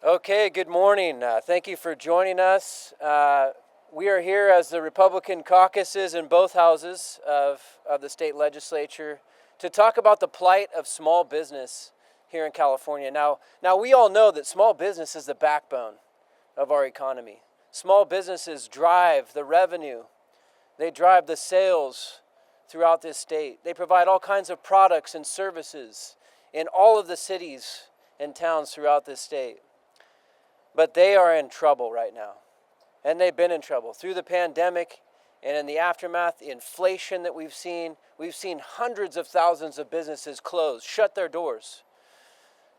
Okay, good morning. Thank you for joining us. We are here as the Republican caucuses in both houses of the state legislature to talk about the plight of small business here in California. Now we all know that small business is the backbone of our economy. Small businesses drive the revenue, they drive the sales throughout this state. They provide all kinds of products and services in all of the cities and towns throughout this state. But they are in trouble right now. And they've been in trouble through the pandemic and in the aftermath, the inflation that we've seen. We've seen hundreds of thousands of businesses close, shut their doors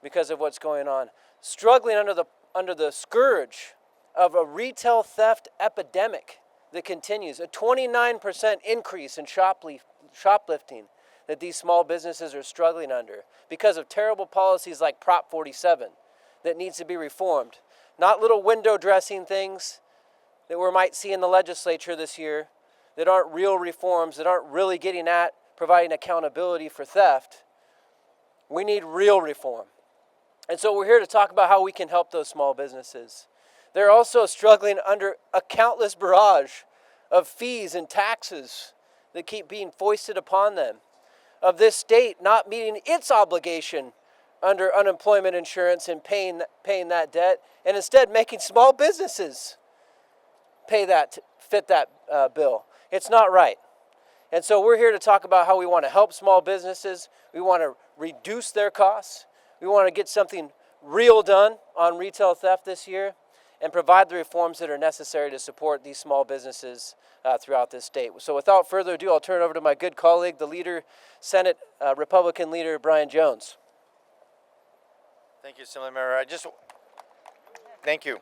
because of what's going on. Struggling under the scourge of a retail theft epidemic that continues. A 29% increase in shoplifting that these small businesses are struggling under because of terrible policies like Prop 47 that needs to be reformed. Not little window dressing things that we might see in the legislature this year that aren't real reforms, that aren't really getting at providing accountability for theft. We need real reform. And so we're here to talk about how we can help those small businesses. They're also struggling under a countless barrage of fees and taxes that keep being foisted upon them, of this state not meeting its obligation under unemployment insurance and paying that debt, and instead making small businesses pay that, fit that bill. It's not right. And so we're here to talk about how we want to help small businesses. We want to reduce their costs. We want to get something real done on retail theft this year and provide the reforms that are necessary to support these small businesses throughout this state. So without further ado, I'll turn it over to my good colleague, the leader, Senate Republican leader, Brian Jones. Thank you, Assemblymember. Thank you.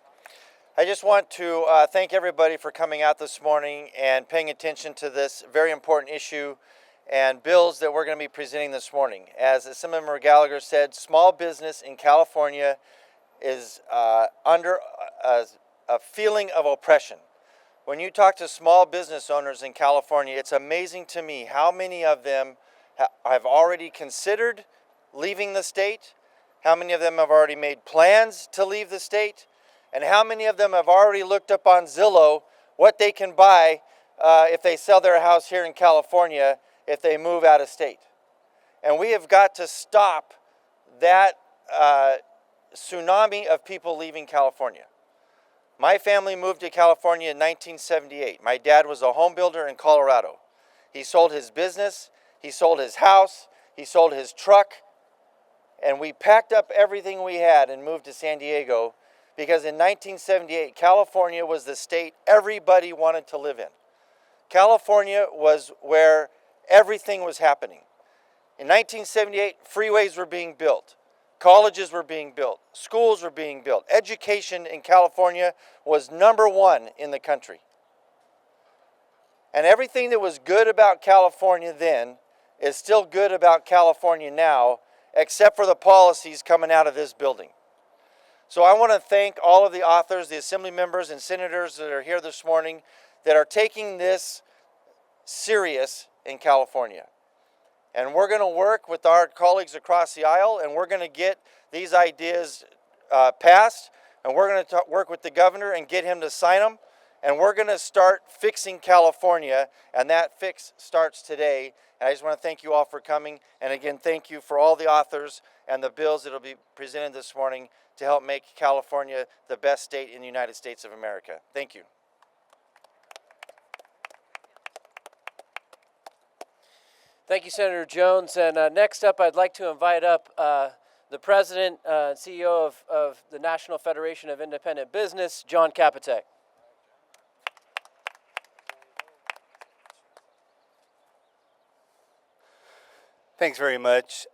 I just want to thank everybody for coming out this morning and paying attention to this very important issue and bills that we're going to be presenting this morning. As Assemblymember Gallagher said, small business in California is under a feeling of oppression. When you talk to small business owners in California, it's amazing to me how many of them have already considered leaving the state, how many of them have already made plans to leave the state, and how many of them have already looked up on Zillow what they can buy if they sell their house here in California if they move out of state. And we have got to stop that tsunami of people leaving California. My family moved to California in 1978. My dad was a home builder in Colorado. He sold his business, he sold his house, he sold his truck, and we packed up everything we had and moved to San Diego because in 1978, California was the state everybody wanted to live in. California was where everything was happening. In 1978, freeways were being built, colleges were being built, schools were being built. Education in California was #1 in the country. And everything that was good about California then is still good about California now, except for the policies coming out of this building. So I want to thank all of the authors, the assembly members and senators that are here this morning that are taking this serious in California. And we're going to work with our colleagues across the aisle, and we're going to get these ideas passed, and we're going to work with the governor and get him to sign them, and we're going to start fixing California, and that fix starts today. And I just want to thank you all for coming, and again, thank you for all the authors and the bills that will be presented this morning to help make California the best state in the United States of America. Thank you. Thank you, Senator Jones. And next up, I'd like to invite up the President and CEO of the National Federation of Independent Business, Jon Kapotek. Thanks very much,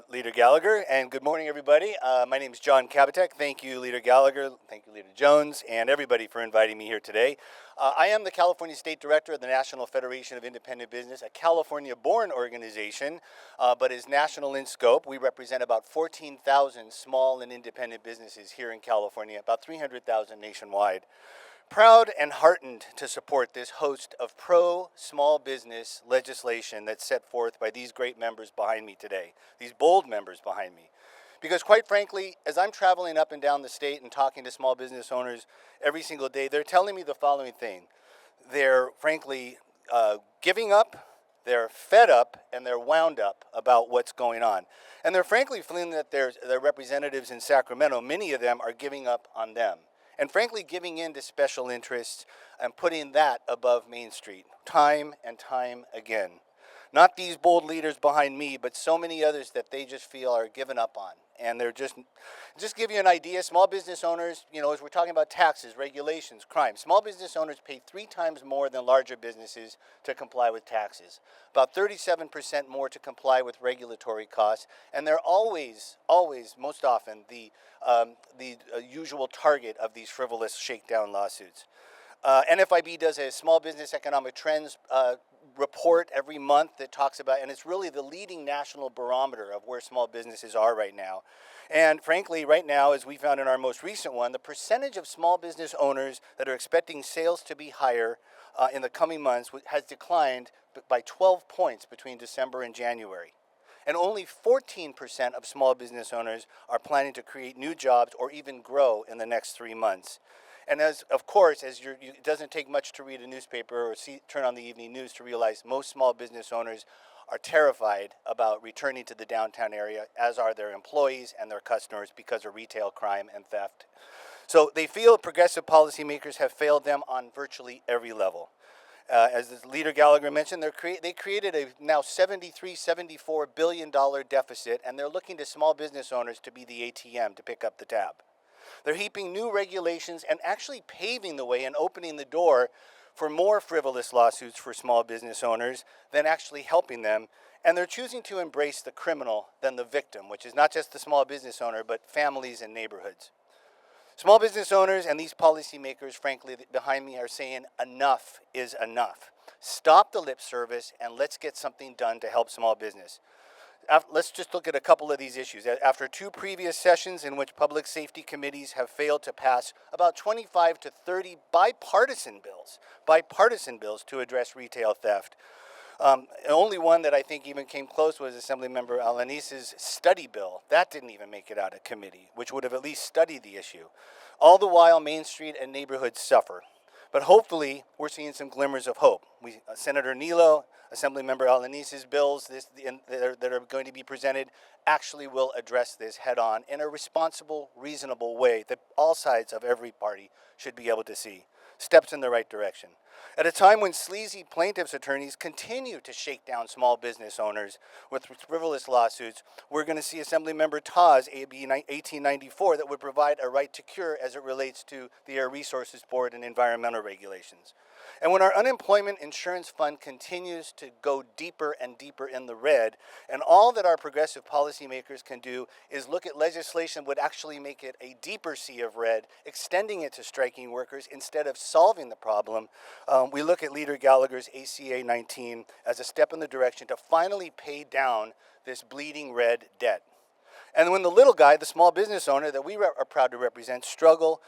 Leader Gallagher, and good morning, everybody. My name is Jon Kapotek. Thank you, Leader Gallagher. Thank you, Leader Jones, and everybody for inviting me here today. I am the California State Director of the National Federation of Independent Business, a California-born organization, but is national in scope. We represent about 14,000 small and independent businesses here in California, about 300,000 nationwide. Proud and heartened to support this host of pro-small business legislation that's set forth by these great members behind me today, these bold members behind me. Because quite frankly, as I'm traveling up and down the state and talking to small business owners every single day, they're telling me the following thing. They're frankly giving up, they're fed up, and they're wound up about what's going on. And they're frankly feeling that their representatives in Sacramento, many of them are giving up on them. And frankly giving in to special interests and putting that above Main Street, time and time again. Not these bold leaders behind me, but so many others that they just feel are given up on. And they're just give you an idea, small business owners, as we're talking about taxes, regulations, crime, small business owners pay 3 times more than larger businesses to comply with taxes, about 37% more to comply with regulatory costs, and they're always, most often, the usual target of these frivolous shakedown lawsuits. NFIB does a small business economic trends report every month that talks about, and it's really the leading national barometer of where small businesses are right now. And frankly, right now, as we found in our most recent one, the percentage of small business owners that are expecting sales to be higher in the coming months has declined by 12 points between December and January. And only 14% of small business owners are planning to create new jobs or even grow in the next 3 months. And it doesn't take much to read a newspaper or turn on the evening news to realize most small business owners are terrified about returning to the downtown area, as are their employees and their customers, because of retail crime and theft. So they feel progressive policymakers have failed them on virtually every level. As the Leader Gallagher mentioned, they created a now $74 billion deficit, and they're looking to small business owners to be the ATM to pick up the tab. They're heaping new regulations and actually paving the way and opening the door for more frivolous lawsuits for small business owners than actually helping them. And they're choosing to embrace the criminal than the victim, which is not just the small business owner, but families and neighborhoods. Small business owners and these policymakers, frankly, behind me are saying enough is enough. Stop the lip service and let's get something done to help small business. Let's just look at a couple of these issues. After 2 previous sessions in which public safety committees have failed to pass about 25 to 30 bipartisan bills to address retail theft. The only one that I think even came close was Assemblymember Alanise's study bill. That didn't even make it out of committee, which would have at least studied the issue. All the while, Main Street and neighborhoods suffer. But hopefully, we're seeing some glimmers of hope. Senator Nilo, Assemblymember Alanise's bills that are going to be presented actually will address this head on in a responsible, reasonable way that all sides of every party should be able to see. Steps in the right direction. At a time when sleazy plaintiffs' attorneys continue to shake down small business owners with frivolous lawsuits, we're going to see Assemblymember Taw's AB 1894 that would provide a right to cure as it relates to the Air Resources Board and environmental regulations. And when our unemployment insurance fund continues to go deeper and deeper in the red, and all that our progressive policymakers can do is look at legislation that would actually make it a deeper sea of red, extending it to striking workers instead of solving the problem, we look at Leader Gallagher's ACA 19 as a step in the direction to finally pay down this bleeding red debt. And when the little guy, the small business owner that we are proud to represent, struggle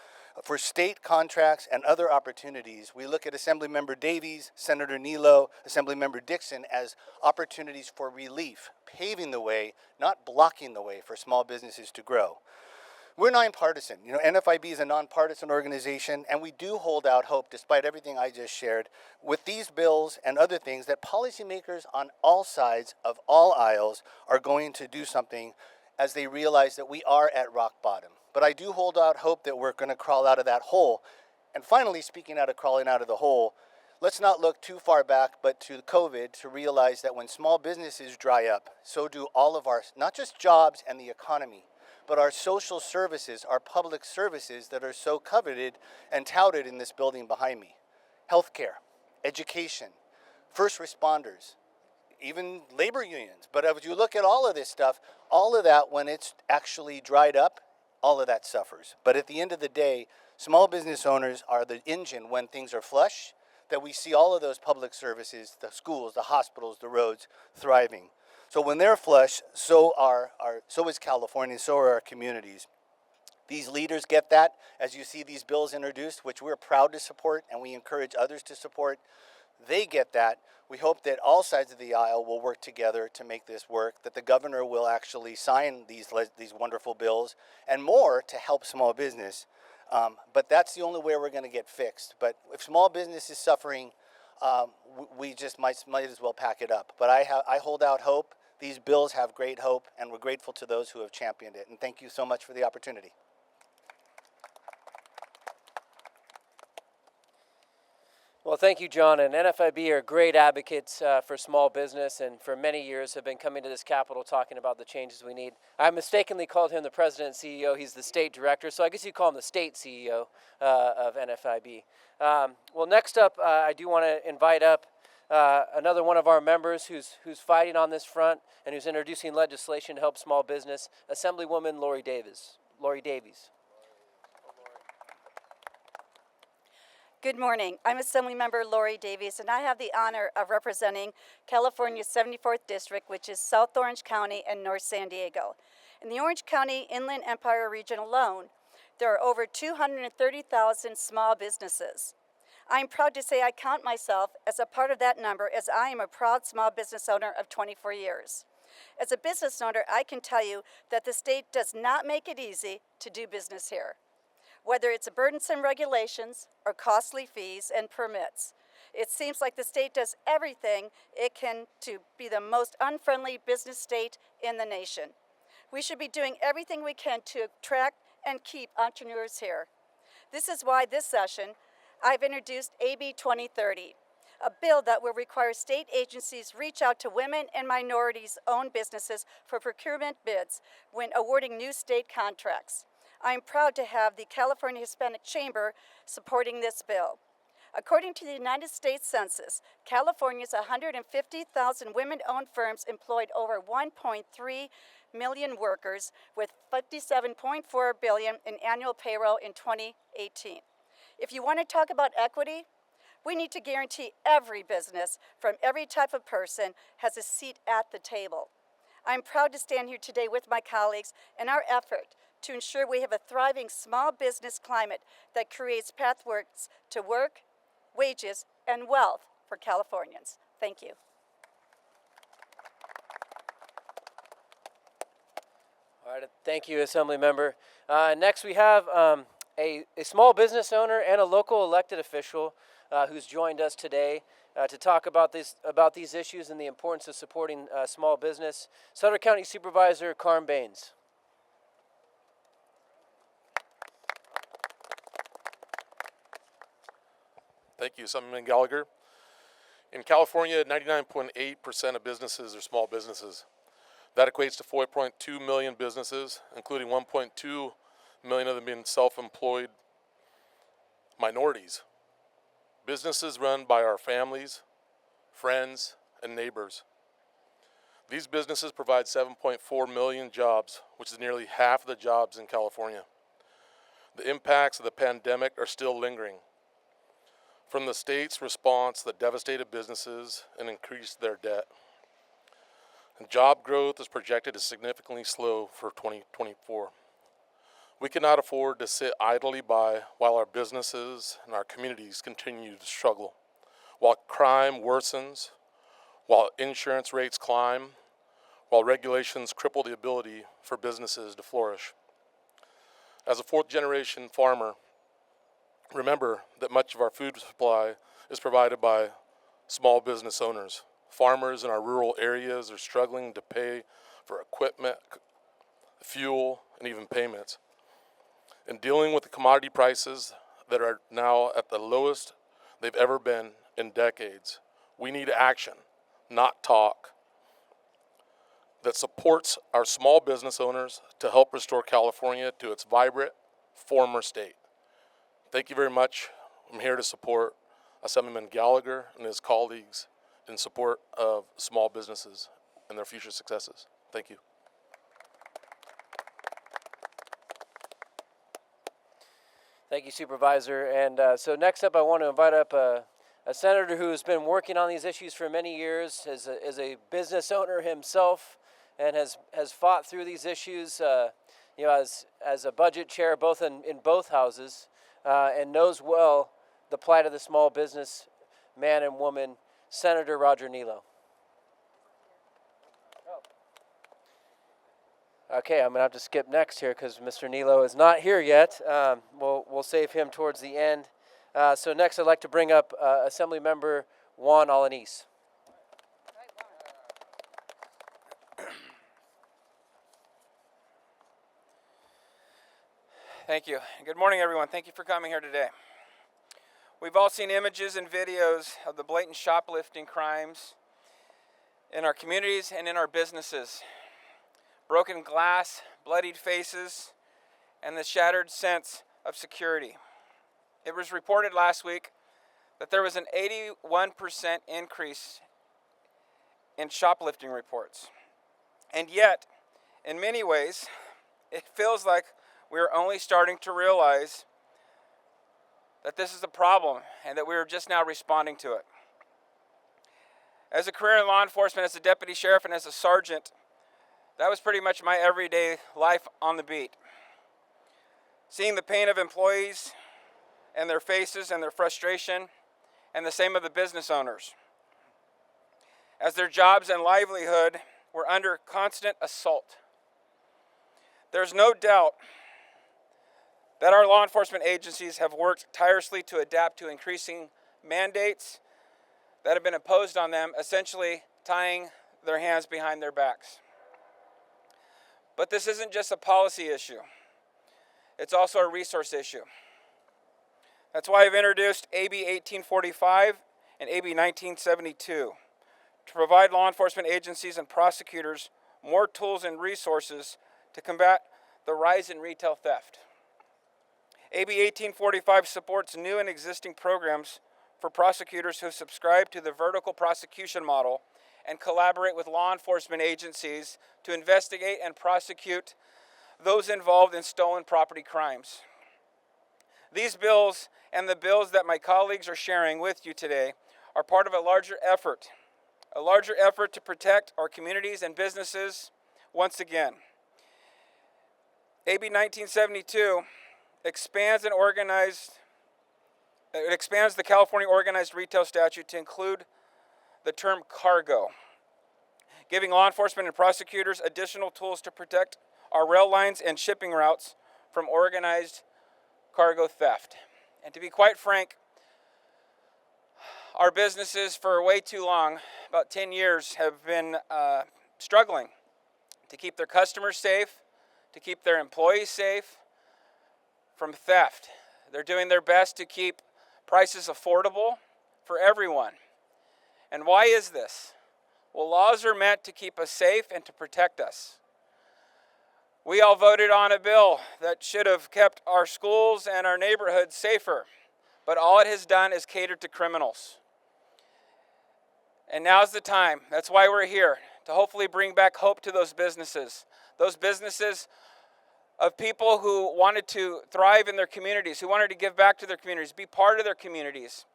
for state contracts and other opportunities, we look at Assemblymember Davies, Senator Nilo, Assemblymember Dixon as opportunities for relief, paving the way, not blocking the way for small businesses to grow. We're nonpartisan. NFIB is a nonpartisan organization, and we do hold out hope, despite everything I just shared, with these bills and other things, that policymakers on all sides of all aisles are going to do something as they realize that we are at rock bottom. But I do hold out hope that we're going to crawl out of that hole. And finally, speaking out of crawling out of the hole, let's not look too far back, but to COVID, to realize that when small businesses dry up, so do all of our, not just jobs and the economy, but our social services, our public services that are so coveted and touted in this building behind me. Healthcare, education, first responders, even labor unions. But as you look at all of this stuff, all of that, when it's actually dried up, all of that suffers. But at the end of the day, small business owners are the engine when things are flush, that we see all of those public services, the schools, the hospitals, the roads, thriving. So when they're flush, so is California, so are our communities. These leaders get that as you see these bills introduced, which we're proud to support and we encourage others to support. they get that. We hope that all sides of the aisle will work together to make this work, that the governor will actually sign these wonderful bills and more to help small business. But that's the only way we're going to get fixed. But if small business is suffering, we just might as well pack it up. But I hold out hope. These bills have great hope, and we're grateful to those who have championed it. And thank you so much for the opportunity. Well, thank you, John. And NFIB are great advocates for small business, and for many years have been coming to this Capitol talking about the changes we need. I mistakenly called him the president and CEO. He's the state director, so I guess you call him the state CEO of NFIB. Well, next up, I do want to invite up another one of our members who's fighting on this front and who's introducing legislation to help small business, Assemblywoman Lori Davies. Lori Davies. Good morning. I'm Assemblymember Lori Davies, and I have the honor of representing California's 74th District, which is South Orange County and North San Diego. In the Orange County Inland Empire region alone, there are over 230,000 small businesses. I'm proud to say I count myself as a part of that number, as I am a proud small business owner of 24 years. As a business owner, I can tell you that the state does not make it easy to do business here. Whether it's burdensome regulations or costly fees and permits, it seems like the state does everything it can to be the most unfriendly business state in the nation. We should be doing everything we can to attract and keep entrepreneurs here. This is why this session I've introduced AB 2030, a bill that will require state agencies reach out to women and minorities-owned businesses for procurement bids when awarding new state contracts. I am proud to have the California Hispanic Chamber supporting this bill. According to the United States Census, California's 150,000 women-owned firms employed over 1.3 million workers with $57.4 billion in annual payroll in 2018. If you want to talk about equity, we need to guarantee every business from every type of person has a seat at the table. I'm proud to stand here today with my colleagues in our effort to ensure we have a thriving small business climate that creates pathways to work, wages, and wealth for Californians. Thank you. All right, thank you, Assemblymember. Next, we have a small business owner and a local elected official who's joined us today to talk about these issues and the importance of supporting small business. Sutter County Supervisor Carm Baines. Thank you, Assemblyman Gallagher. In California, 99.8% of businesses are small businesses. That equates to 4.2 million businesses, including 1.2 million of them being self-employed minorities. Businesses run by our families, friends, and neighbors. These businesses provide 7.4 million jobs, which is nearly half of the jobs in California. The impacts of the pandemic are still lingering. From the state's response that devastated businesses and increased their debt. And job growth is projected to significantly slow for 2024. We cannot afford to sit idly by while our businesses and our communities continue to struggle, while crime worsens, while insurance rates climb, while regulations cripple the ability for businesses to flourish. As a fourth-generation farmer, remember that much of our food supply is provided by small business owners. Farmers in our rural areas are struggling to pay for equipment, fuel, and even payments. In dealing with the commodity prices that are now at the lowest they've ever been in decades, we need action, not talk, that supports our small business owners to help restore California to its vibrant former state. Thank you very much. I'm here to support Assemblyman Gallagher and his colleagues in support of small businesses and their future successes. Thank you. Thank you, Supervisor. And so next up, I want to invite up a senator who has been working on these issues for many years, is a business owner himself, and has fought through these issues, as a budget chair, both in both houses, and knows well the plight of the small business man and woman, Senator Roger Nilo. Okay, I'm going to have to skip next here because Mr. Nilo is not here yet. We'll save him towards the end. So next I'd like to bring up Assemblymember Juan Alanis. Thank you. Good morning, everyone. Thank you for coming here today. We've all seen images and videos of the blatant shoplifting crimes in our communities and in our businesses. Broken glass, bloodied faces, and the shattered sense of security. It was reported last week that there was an 81% increase in shoplifting reports. And yet, in many ways, it feels like we are only starting to realize that this is a problem and that we are just now responding to it. As a career in law enforcement, as a deputy sheriff and as a sergeant, that was pretty much my everyday life on the beat. Seeing the pain of employees and their faces and their frustration, and the same of the business owners, as their jobs and livelihood were under constant assault. There's no doubt that our law enforcement agencies have worked tirelessly to adapt to increasing mandates that have been imposed on them, essentially tying their hands behind their backs. But this isn't just a policy issue. It's also a resource issue. That's why I've introduced AB 1845 and AB 1972 to provide law enforcement agencies and prosecutors more tools and resources to combat the rise in retail theft. AB 1845 supports new and existing programs for prosecutors who subscribe to the vertical prosecution model and collaborate with law enforcement agencies to investigate and prosecute those involved in stolen property crimes. These bills and the bills that my colleagues are sharing with you today are part of a larger effort to protect our communities and businesses once again. AB 1972 expands the California Organized Retail Statute to include the term cargo, giving law enforcement and prosecutors additional tools to protect our rail lines and shipping routes from organized cargo theft. And to be quite frank, our businesses for way too long, about 10 years, have been struggling to keep their customers safe, to keep their employees safe from theft. They're doing their best to keep prices affordable for everyone. And why is this? Well, laws are meant to keep us safe and to protect us. We all voted on a bill that should have kept our schools and our neighborhoods safer, but all it has done is cater to criminals. And now's the time. That's why we're here, to hopefully bring back hope to those businesses of people who wanted to thrive in their communities, who wanted to give back to their communities, be part of their communities.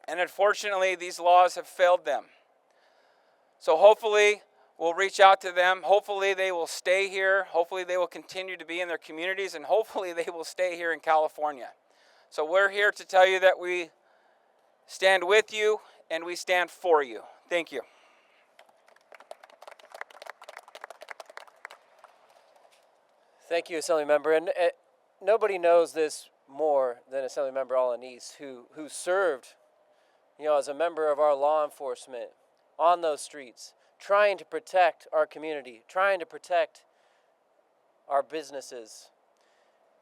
And unfortunately, these laws have failed them. So hopefully, we'll reach out to them. Hopefully, they will stay here. Hopefully, they will continue to be in their communities. And hopefully, they will stay here in California. So we're here to tell you that we stand with you and we stand for you. Thank you. Thank you, Assemblymember. And nobody knows this more than Assemblymember Alanis, who served, as a member of our law enforcement on those streets, trying to protect our community, trying to protect our businesses,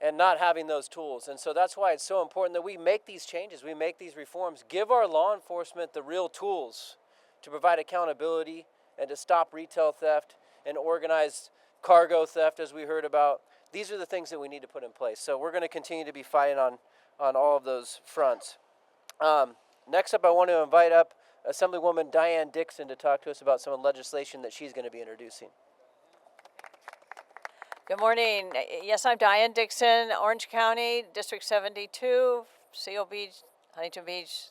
and not having those tools. And so that's why it's so important that we make these changes, we make these reforms, give our law enforcement the real tools to provide accountability and to stop retail theft and organized cargo theft, as we heard about. These are the things that we need to put in place. So we're going to continue to be fighting on all of those fronts. Next up, I want to invite up Assemblywoman Diane Dixon to talk to us about some legislation that she's going to be introducing. Good morning. Yes, I'm Diane Dixon, Orange County, District 72, Seal Beach, Huntington Beach,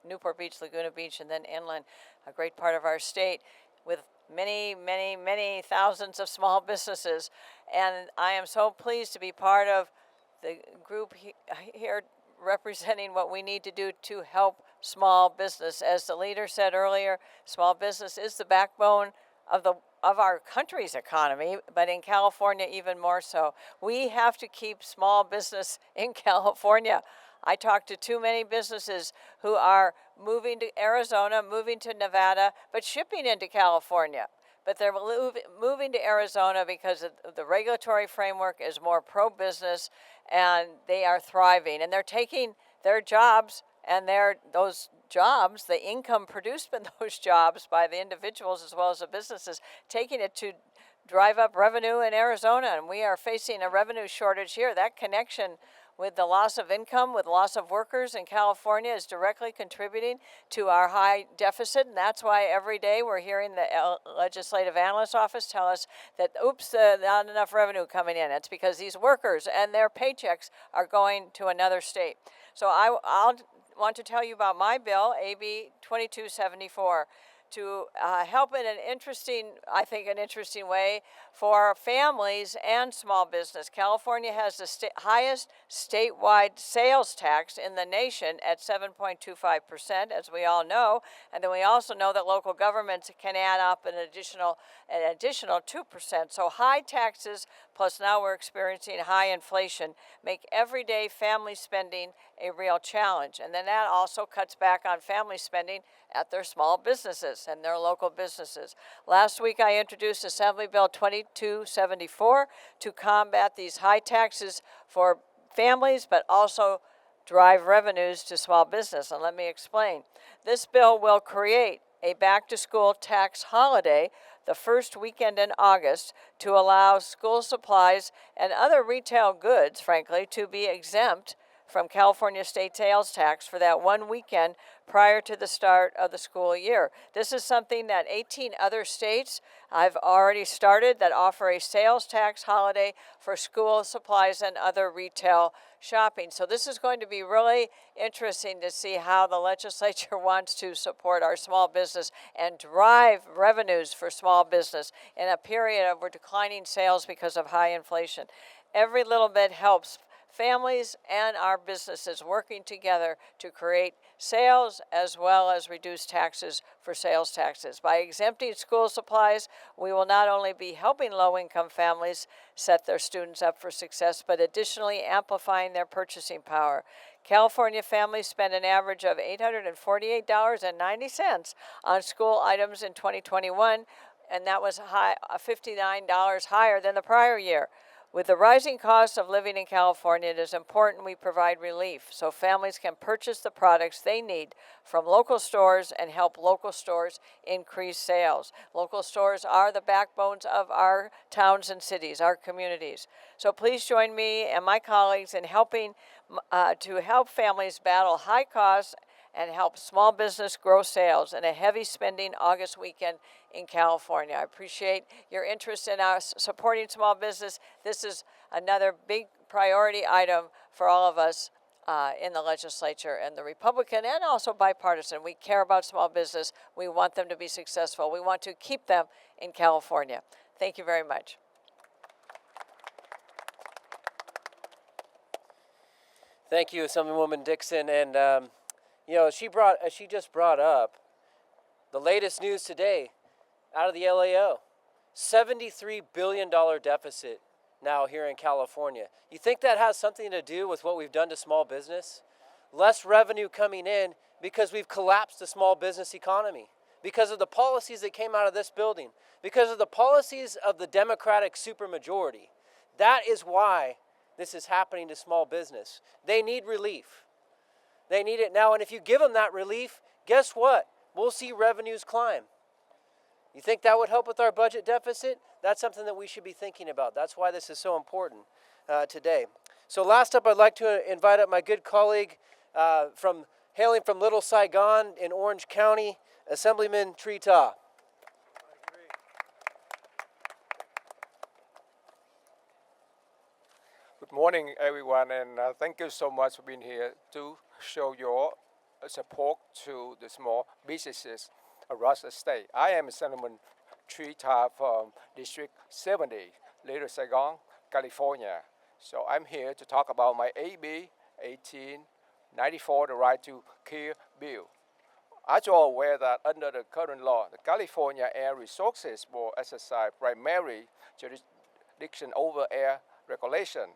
Newport Beach, Laguna Beach, and then inland, a great part of our state with many, many, many thousands of small businesses. And I am so pleased to be part of the group here representing what we need to do to help small business. As the leader said earlier, small business is the backbone of our country's economy, but in California even more so. We have to keep small business in California. I talk to too many businesses who are moving to Arizona, moving to Nevada, but shipping into California. But they're moving to Arizona because the regulatory framework is more pro-business, and they are thriving. And they're taking their jobs and those jobs, the income produced by those jobs by the individuals as well as the businesses, taking it to drive up revenue in Arizona. And we are facing a revenue shortage here. That connection with the loss of income, with loss of workers in California is directly contributing to our high deficit. And that's why every day we're hearing the Legislative Analyst Office tell us that, oops, not enough revenue coming in. It's because these workers and their paychecks are going to another state. So I'll want to tell you about my bill, AB 2274. To help in an interesting way for families and small business. California has the highest statewide sales tax in the nation at 7.25%, as we all know. And then we also know that local governments can add up an additional 2%. So high taxes, plus now we're experiencing high inflation, make everyday family spending a real challenge. And then that also cuts back on family spending at their small businesses and their local businesses. Last week I introduced Assembly Bill 2274 to combat these high taxes for families, but also drive revenues to small business. And let me explain. This bill will create a back-to-school tax holiday the first weekend in August to allow school supplies and other retail goods, frankly, to be exempt from California state sales tax for that one weekend prior to the start of the school year. This is something that 18 other states have already started that offer a sales tax holiday for school supplies and other retail shopping. So this is going to be really interesting to see how the legislature wants to support our small business and drive revenues for small business in a period of declining sales because of high inflation. Every little bit helps families and our businesses working together to create sales as well as reduce taxes for sales taxes. By exempting school supplies, we will not only be helping low-income families set their students up for success, but additionally amplifying their purchasing power. California families spend an average of $848.90 on school items in 2021, and that was $59 higher than the prior year. With the rising cost of living in California, it is important we provide relief so families can purchase the products they need from local stores and help local stores increase sales. Local stores are the backbones of our towns and cities, our communities. So please join me and my colleagues in helping to help families battle high costs and help small business grow sales in a heavy spending August weekend in California. I appreciate your interest in us supporting small business. This is another big priority item for all of us in the legislature, and the Republican and also bipartisan. We care about small business. We want them to be successful. We want to keep them in California. Thank you very much. Thank you, Assemblywoman Dixon. And she just brought up the latest news today out of the LAO. $73 billion deficit now here in California. You think that has something to do with what we've done to small business? Less revenue coming in because we've collapsed the small business economy, because of the policies that came out of this building, because of the policies of the Democratic supermajority. That is why this is happening to small business. They need relief. They need it now, and if you give them that relief, guess what? We'll see revenues climb. You think that would help with our budget deficit? That's something that we should be thinking about. That's why this is so important today. So last up, I'd like to invite up my good colleague hailing from Little Saigon in Orange County, Assemblyman Tree Ta. Good morning, everyone, and thank you so much for being here to show your support to the small businesses across the state. I am Assemblyman Tree Ta from District 70, Little Saigon, California. So I'm here to talk about my AB 94, the Right to Care Bill. As you are aware that under the current law, the California Air Resources Board exercise primary jurisdiction over air regulation.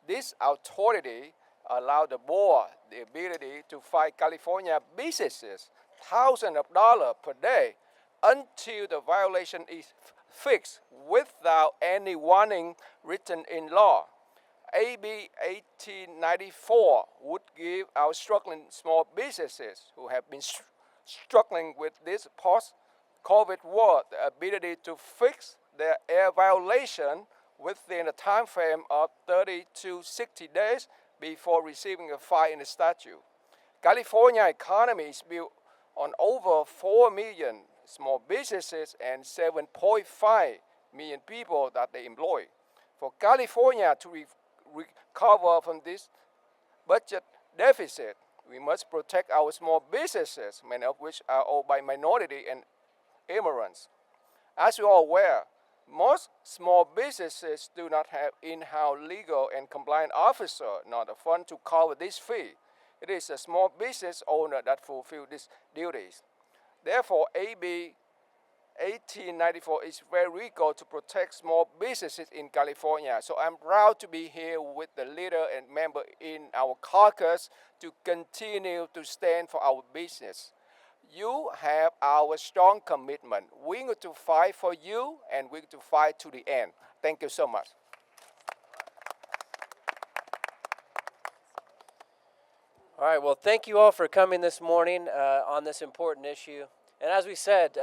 This authority allowed the board the ability to fine California businesses thousands of dollars per day until the violation is fixed without any warning written in law. AB 1894 would give our struggling small businesses who have been struggling with this post-COVID world the ability to fix their air violation within a time frame of 30 to 60 days before receiving a fine in the statute. California economy is built on over 4 million small businesses and 7.5 million people that they employ. For California to recover from this budget deficit, we must protect our small businesses, many of which are owned by minority and immigrants. As you are aware, most small businesses do not have in-house legal and compliance officer, not a fund to cover this fee. It is a small business owner that fulfill these duties. Therefore, AB 1894 is very legal to protect small businesses in California. So I'm proud to be here with the leader and member in our caucus to continue to stand for our business. You have our strong commitment. We're going to fight for you, and we're going to fight to the end. Thank you so much. All right, well, thank you all for coming this morning on this important issue. And as we said,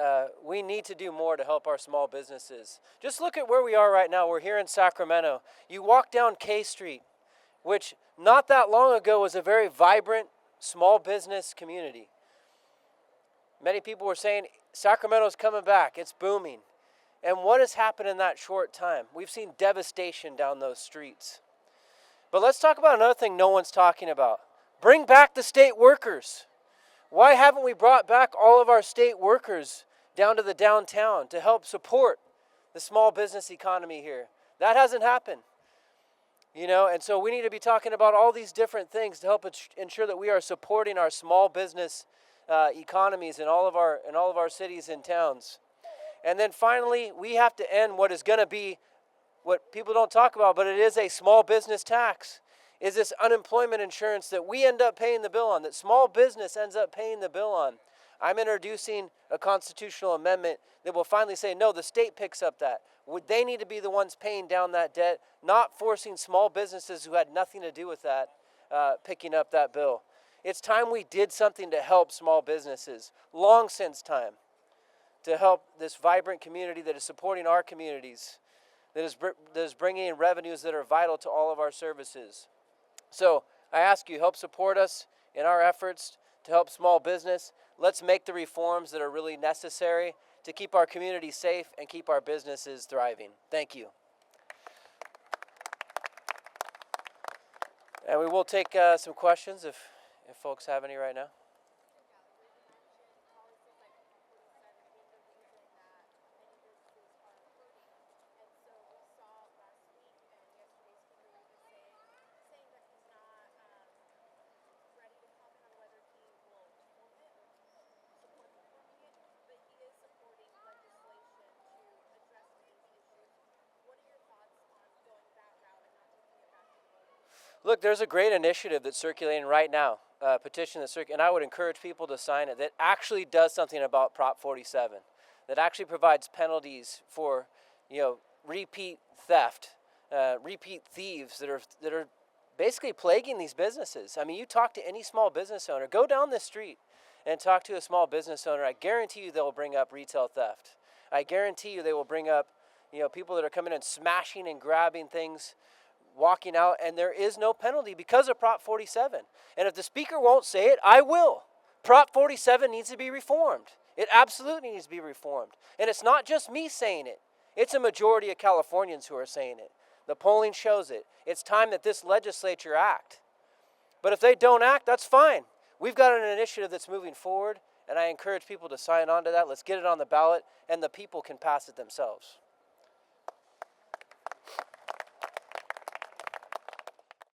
we need to do more to help our small businesses. Just look at where we are right now. We're here in Sacramento. You walk down K Street, which not that long ago was a very vibrant small business community. Many people were saying Sacramento's coming back, it's booming. And what has happened in that short time? We've seen devastation down those streets. But let's talk about another thing no one's talking about. Bring back the state workers. Why haven't we brought back all of our state workers down to the downtown to help support the small business economy here? That hasn't happened. You know, and so we need to be talking about all these different things to help ensure that we are supporting our small business economies in all of our cities and towns. And then finally, we have to end what is going to be what people don't talk about, but it is a small business tax. Is this unemployment insurance that we end up paying the bill on, that small business ends up paying the bill on. I'm introducing a constitutional amendment that will finally say, no, the state picks up that. Would they need to be the ones paying down that debt, not forcing small businesses who had nothing to do with that picking up that bill. It's time we did something to help small businesses, long since time, to help this vibrant community that is supporting our communities, that is bringing in revenues that are vital to all of our services. So I ask you, help support us in our efforts to help small business. Let's make the reforms that are really necessary to keep our community safe and keep our businesses thriving. Thank you. And we will take some questions if folks have any right now. Look, there's a great initiative that's circulating right now, a petition that's circulating, and I would encourage people to sign it, that actually does something about Prop 47, that actually provides penalties for, repeat theft, repeat thieves that are basically plaguing these businesses. I mean, you talk to any small business owner, go down the street and talk to a small business owner. I guarantee you they'll bring up retail theft. I guarantee you they will bring up, people that are coming in smashing and grabbing things, walking out, and there is no penalty because of Prop 47. And if the speaker won't say it, I will. Prop 47 needs to be reformed. It absolutely needs to be reformed. And it's not just me saying it. It's a majority of Californians who are saying it. The polling shows it. It's time that this legislature act. But if they don't act, that's fine. We've got an initiative that's moving forward, and I encourage people to sign on to that. Let's get it on the ballot, and the people can pass it themselves.